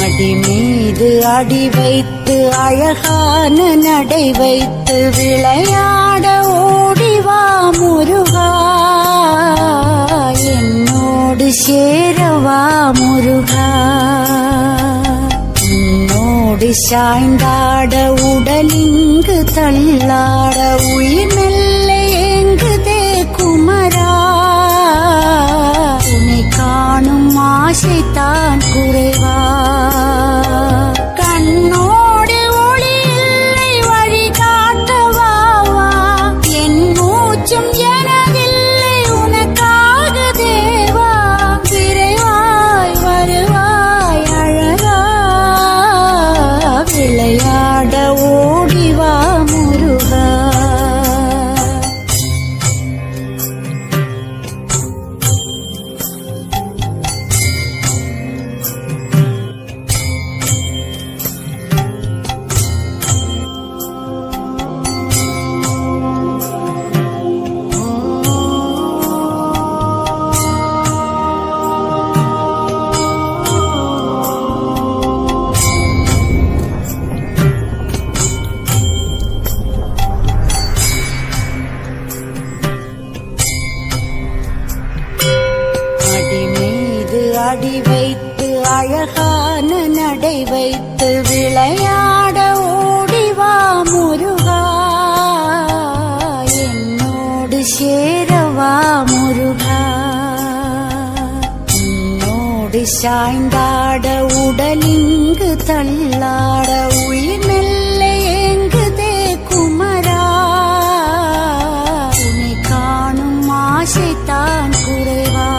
அடி மீது அடி வைத்து அழகான நடை வைத்து விளையாட ஓடிவா முருகா, என்னோடு சேரவா முருகா. உன்னோடு சாய்ந்தாட உடலிங்கு தள்ளாட உயிர் மெல்ல ஏங்குதே குமரா, உன்னை காணும் ஆசைத்தான் குறைவா. கண்ணோடு ஒளி இல்லை வழி காட்டவாவா, என் மூச்சும் எனதில்லை உனக்காக தேவா. விரைவாய் வருவாய் அழகா, விளையாட ஓடிவா முருகா. அடி வைத்து அழகான நடை வைத்து விளையாட ஓடிவா முருகா, என்னோடு சேரவா முருகா. உன்னோடு சாய்ந்தாட உடலிங்கு தள்ளாட உயிர் மெல்ல ஏங்குதே குமரா, உன்னை காணும் ஆசைத்தான் குறைவா.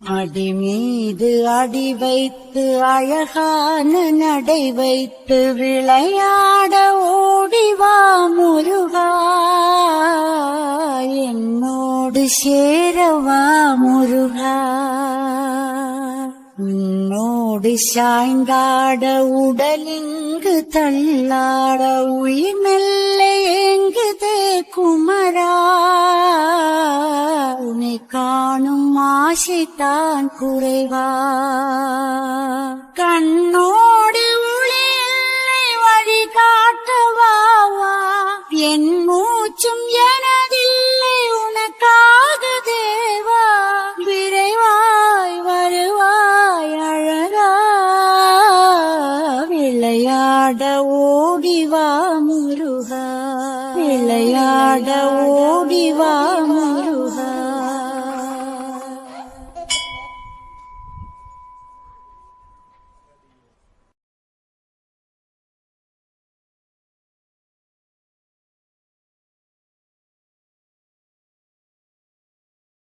அடி மீது அடி வைத்து அழகான நடை வைத்து விளையாட ஓடிவா முருகா, என்னோடு சேரவா முருகா. உன்னோடு சாய்ந்தாட உடலிங்கு தள்ளாட உயிர் மெல்ல ஏங்குதே குமரா, உன்னை காணும் ஆசைத்தான் குறைவா.